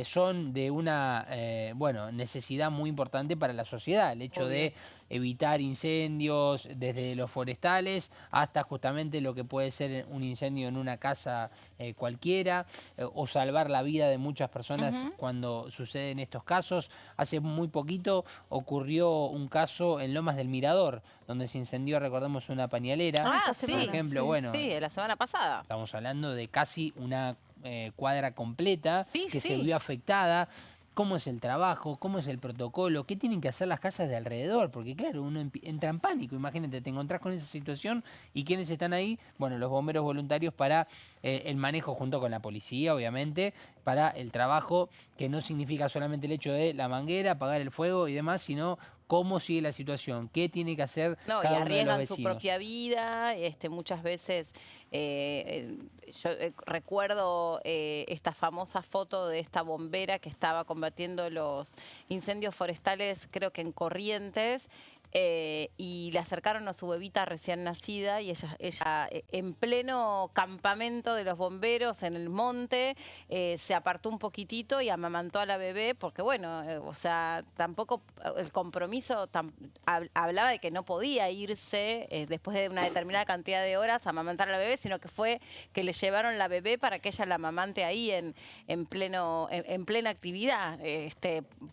son de una necesidad muy importante para la sociedad. El hecho de evitar incendios desde los forestales hasta justamente lo que puede ser un incendio en una casa cualquiera, o salvar la vida de muchas personas cuando suceden estos casos. Hace muy poquito ocurrió un caso en Lomas del Mirador, donde se incendió, recordemos, una pañalera. Por ejemplo, sí, la semana pasada. Estamos hablando de casi una cuadra completa que se vio afectada. ¿Cómo es el trabajo? ¿Cómo es el protocolo? ¿Qué tienen que hacer las casas de alrededor? Porque claro, uno entra en pánico. Imagínate, te encontrás con esa situación y ¿quiénes están ahí? Bueno, los bomberos voluntarios para el manejo junto con la policía, obviamente, para el trabajo, que no significa solamente el hecho de la manguera, apagar el fuego y demás, sino cómo sigue la situación, qué tiene que hacer cada uno de los vecinos. Y arriesgan su propia vida, muchas veces. Yo recuerdo esta famosa foto de esta bombera que estaba combatiendo los incendios forestales, creo que en Corrientes, y le acercaron a su bebita recién nacida y ella en pleno campamento de los bomberos en el monte se apartó un poquitito y amamantó a la bebé porque bueno, tampoco el compromiso hablaba de que no podía irse después de una determinada cantidad de horas a amamantar a la bebé, sino que fue que le llevaron la bebé para que ella la amamante ahí en plena actividad.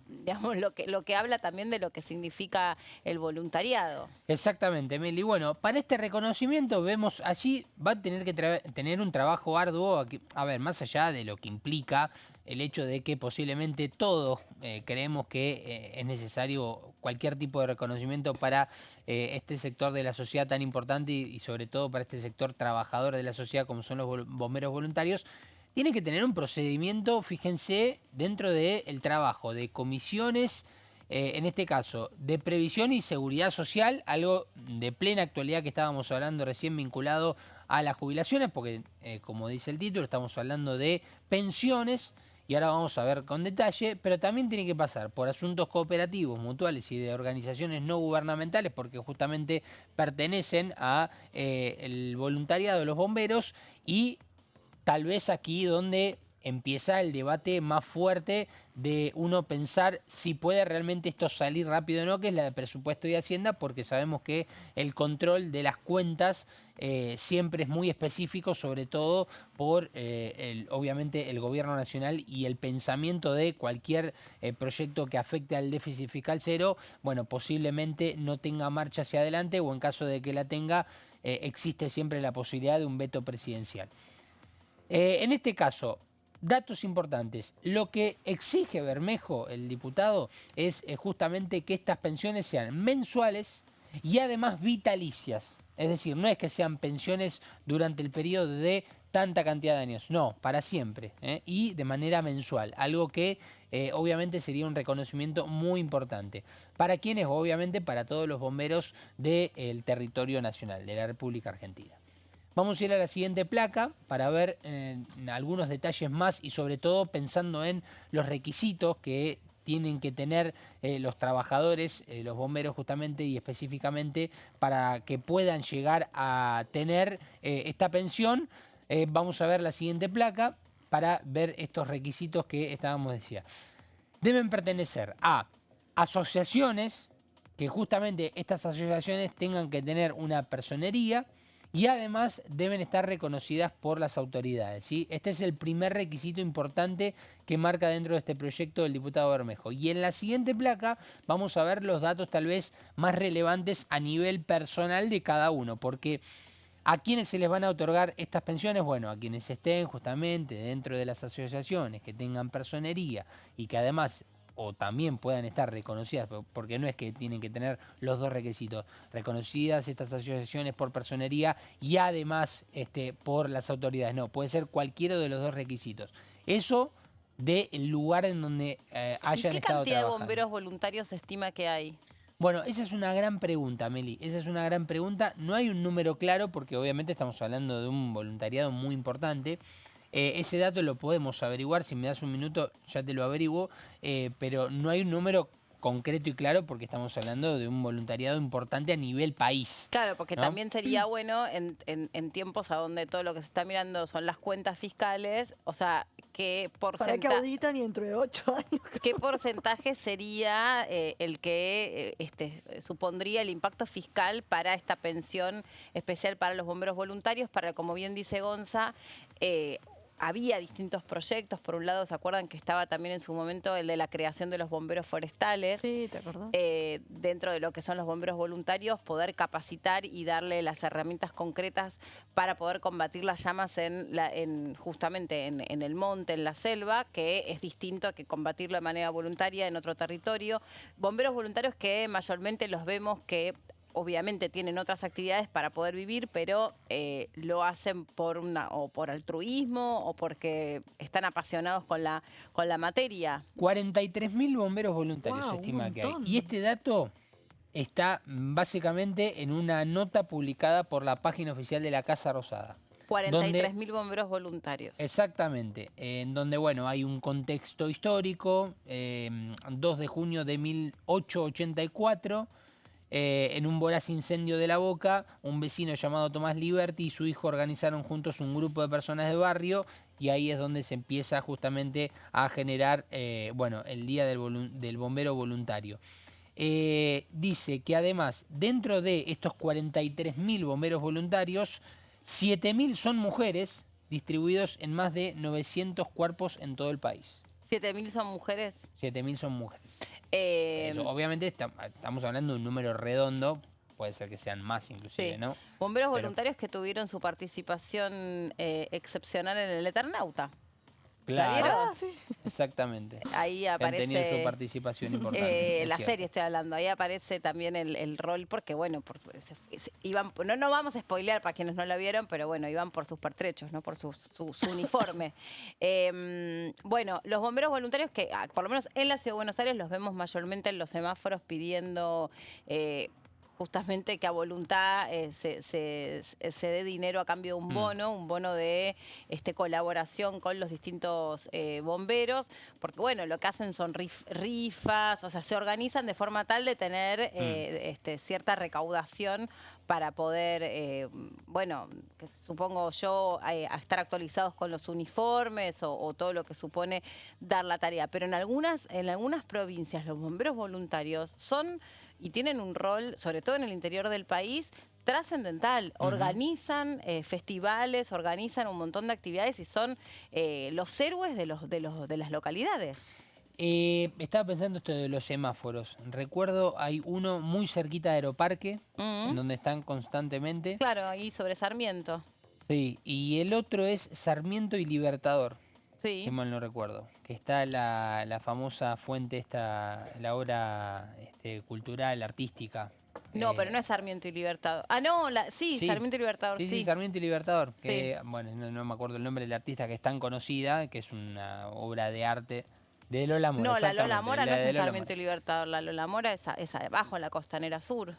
Digamos, lo que habla también de lo que significa el voluntariado. Exactamente, Meli. Bueno, para este reconocimiento vemos allí va a tener que tener un trabajo arduo, a ver, más allá de lo que implica el hecho de que posiblemente todos creemos que es necesario cualquier tipo de reconocimiento para este sector de la sociedad tan importante y sobre todo para este sector trabajador de la sociedad como son los bomberos voluntarios. Tiene que tener un procedimiento, fíjense, dentro del trabajo, de comisiones, en este caso, de previsión y seguridad social, algo de plena actualidad que estábamos hablando recién vinculado a las jubilaciones, porque como dice el título, estamos hablando de pensiones y ahora vamos a ver con detalle, pero también tiene que pasar por asuntos cooperativos, mutuales y de organizaciones no gubernamentales, porque justamente pertenecen a el voluntariado de los bomberos, y tal vez aquí donde empieza el debate más fuerte de uno pensar si puede realmente esto salir rápido o no, que es la de presupuesto y Hacienda, porque sabemos que el control de las cuentas siempre es muy específico, sobre todo por obviamente el gobierno nacional y el pensamiento de cualquier proyecto que afecte al déficit fiscal cero, bueno, posiblemente no tenga marcha hacia adelante, o en caso de que la tenga, existe siempre la posibilidad de un veto presidencial. En este caso, datos importantes. Lo que exige Bermejo, el diputado, es justamente que estas pensiones sean mensuales y además vitalicias. Es decir, no es que sean pensiones durante el periodo de tanta cantidad de años, no, para siempre, y de manera mensual, algo que obviamente sería un reconocimiento muy importante. ¿Para quiénes? Obviamente para todos los bomberos del territorio nacional, de la República Argentina. Vamos a ir a la siguiente placa para ver algunos detalles más y sobre todo pensando en los requisitos que tienen que tener los trabajadores, los bomberos justamente y específicamente para que puedan llegar a tener esta pensión. Vamos a ver la siguiente placa para ver estos requisitos que estábamos diciendo. Deben pertenecer a asociaciones, que justamente estas asociaciones tengan que tener una personería, y además deben estar reconocidas por las autoridades, ¿sí? Este es el primer requisito importante que marca dentro de este proyecto el diputado Bermejo. Y en la siguiente placa vamos a ver los datos tal vez más relevantes a nivel personal de cada uno, porque ¿a quiénes se les van a otorgar estas pensiones? Bueno, a quienes estén justamente dentro de las asociaciones, que tengan personería y que además o también puedan estar reconocidas, porque no es que tienen que tener los dos requisitos, reconocidas estas asociaciones por personería y además por las autoridades. No, puede ser cualquiera de los dos requisitos. Eso del lugar en donde hayan estado trabajando. ¿Y qué cantidad de bomberos voluntarios se estima que hay? Bueno, esa es una gran pregunta, Meli. Esa es una gran pregunta. No hay un número claro porque obviamente estamos hablando de un voluntariado muy importante. Ese dato lo podemos averiguar, si me das un minuto ya te lo averiguo, pero no hay un número concreto y claro porque estamos hablando de un voluntariado importante a nivel país. Claro, porque ¿no? También sería bueno en tiempos a donde todo lo que se está mirando son las cuentas fiscales, o sea, ¿qué Para que auditan y dentro de 8 años. ¿Qué porcentaje sería el que supondría el impacto fiscal para esta pensión especial para los bomberos voluntarios? Para, como bien dice Gonza, había distintos proyectos. Por un lado, ¿se acuerdan que estaba también en su momento el de la creación de los bomberos forestales? Sí, ¿te acordás? Dentro de lo que son los bomberos voluntarios, poder capacitar y darle las herramientas concretas para poder combatir las llamas justamente en el monte, en la selva, que es distinto a que combatirlo de manera voluntaria en otro territorio. Bomberos voluntarios que mayormente los vemos que obviamente tienen otras actividades para poder vivir, pero lo hacen por altruismo o porque están apasionados con la materia. 43.000 bomberos voluntarios se estima que hay. Y este dato está básicamente en una nota publicada por la página oficial de la Casa Rosada. 43.000 bomberos voluntarios. Exactamente, en donde bueno hay un contexto histórico, 2 de junio de 1884, en un voraz incendio de La Boca, un vecino llamado Tomás Liberti y su hijo organizaron juntos un grupo de personas de barrio y ahí es donde se empieza justamente a generar el Día del Bombero Voluntario. Dice que además dentro de estos 43.000 bomberos voluntarios, 7.000 son mujeres distribuidos en más de 900 cuerpos en todo el país. ¿7.000 son mujeres? 7.000 son mujeres. Eso, obviamente estamos hablando de un número redondo, puede ser que sean más inclusive, sí. ¿no? Bomberos voluntarios que tuvieron su participación excepcional en el Eternauta. Claro, ¿La vieron? Sí. Exací Ahí aparece. Han tenido su participación importante. La serie estoy hablando, ahí aparece también el rol, porque bueno, iban, no vamos a spoilear para quienes no la vieron, pero bueno, iban por sus pertrechos, no por su uniforme. Bueno, los bomberos voluntarios que, por lo menos en la Ciudad de Buenos Aires, los vemos mayormente en los semáforos pidiendo justamente que a voluntad se dé dinero a cambio de un bono de colaboración con los distintos bomberos, porque bueno, lo que hacen son rifas, o sea, se organizan de forma tal de tener cierta recaudación para poder, bueno, que supongo yo, a estar actualizados con los uniformes o todo lo que supone dar la tarea. Pero en algunas provincias los bomberos voluntarios son y tienen un rol, sobre todo en el interior del país, trascendental. Organizan festivales, organizan un montón de actividades y son los héroes de las localidades. Estaba pensando esto de los semáforos. Recuerdo, hay uno muy cerquita de Aeroparque, en donde están constantemente. Claro, ahí sobre Sarmiento. Sí, y el otro es Sarmiento y Libertador, Sí. si mal no recuerdo. Que está la famosa fuente esta, la obra cultural, artística. No, pero no es Sarmiento y Libertador. Ah, no, sí, Sarmiento y Libertador, sí. Sí, Sarmiento y Libertador. Que, bueno, no me acuerdo el nombre del artista, que es tan conocida, que es una obra de arte de Lola Mora. No, la Lola Mora no es en Sarmiento y Libertador. La Lola Mora es abajo, en la Costanera Sur.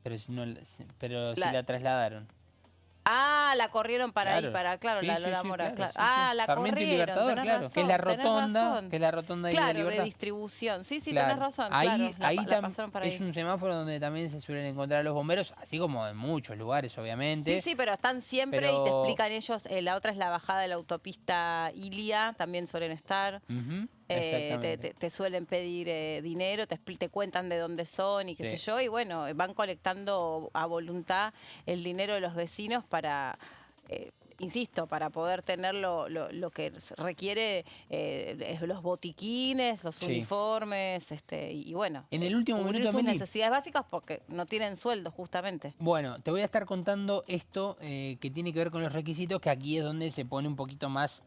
Pero si la trasladaron. Ah, la corrieron para Claro. ahí, claro, Sí, la sí, Lola sí, Mora. claro, Claro. sí, Ah, sí. la Sarmiento y corrieron, Libertador, tenés claro, razón, que es la tenés rotonda, razón. que es la rotonda ahí de Claro, Libertad. de distribución. Sí, Claro. tenés razón, Ahí, claro, ahí la pasaron para ahí. es un semáforo donde también se suelen encontrar a los bomberos, así como en muchos lugares, obviamente. Sí, pero están siempre y te explican ellos. La otra es la bajada de la autopista Ilia, también suelen estar. Ujú, exactamente. Te suelen pedir dinero, te cuentan de dónde son y qué sé yo, y bueno, van colectando a voluntad el dinero de los vecinos para... insisto, para poder tener lo que requiere los botiquines, los uniformes, y bueno. En el último cubrir minuto, sus Meli, necesidades básicas porque no tienen sueldo, justamente. bueno, te voy a estar contando esto que tiene que ver con los requisitos, que aquí es donde se pone un poquito más,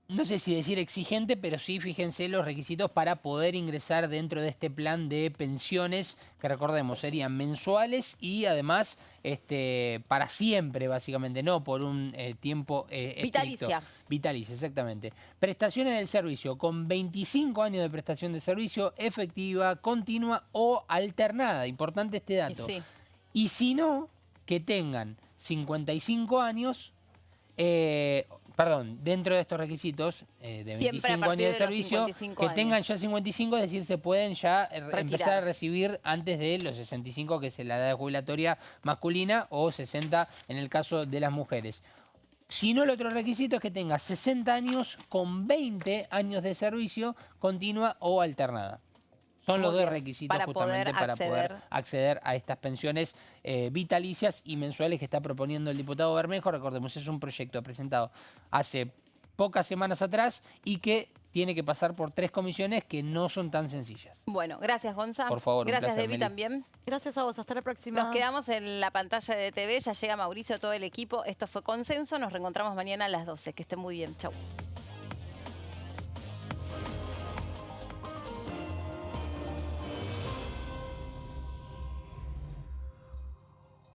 no sé si decir exigente, pero sí, fíjense los requisitos para poder ingresar dentro de este plan de pensiones, que recordemos, serían mensuales y además para siempre, básicamente, no por un tiempo Vitalicia. estricto. Vitalicia, exactamente. Prestaciones del servicio, con 25 años de prestación de servicio, efectiva, continua o alternada. Importante este dato. Y si no, que tengan 55 años... dentro de estos requisitos de 25 años de servicio, que tengan ya 55, es decir, se pueden ya empezar a recibir antes de los 65, que es la edad jubilatoria masculina, o 60 en el caso de las mujeres. Si no, el otro requisito es que tenga 60 años con 20 años de servicio continua o alternada. Son los dos requisitos justamente para poder acceder a estas pensiones vitalicias y mensuales que está proponiendo el diputado Bermejo. Recordemos, es un proyecto presentado hace pocas semanas atrás y que tiene que pasar por 3 comisiones que no son tan sencillas. Bueno, gracias, Gonza. Por favor, gracias, un placer, Debbie, Meli. también. Gracias a vos, hasta la próxima. Nos quedamos en la pantalla de TV, ya llega Mauricio, todo el equipo. Esto fue Consenso, nos reencontramos mañana a las 12. Que estén muy bien, chau.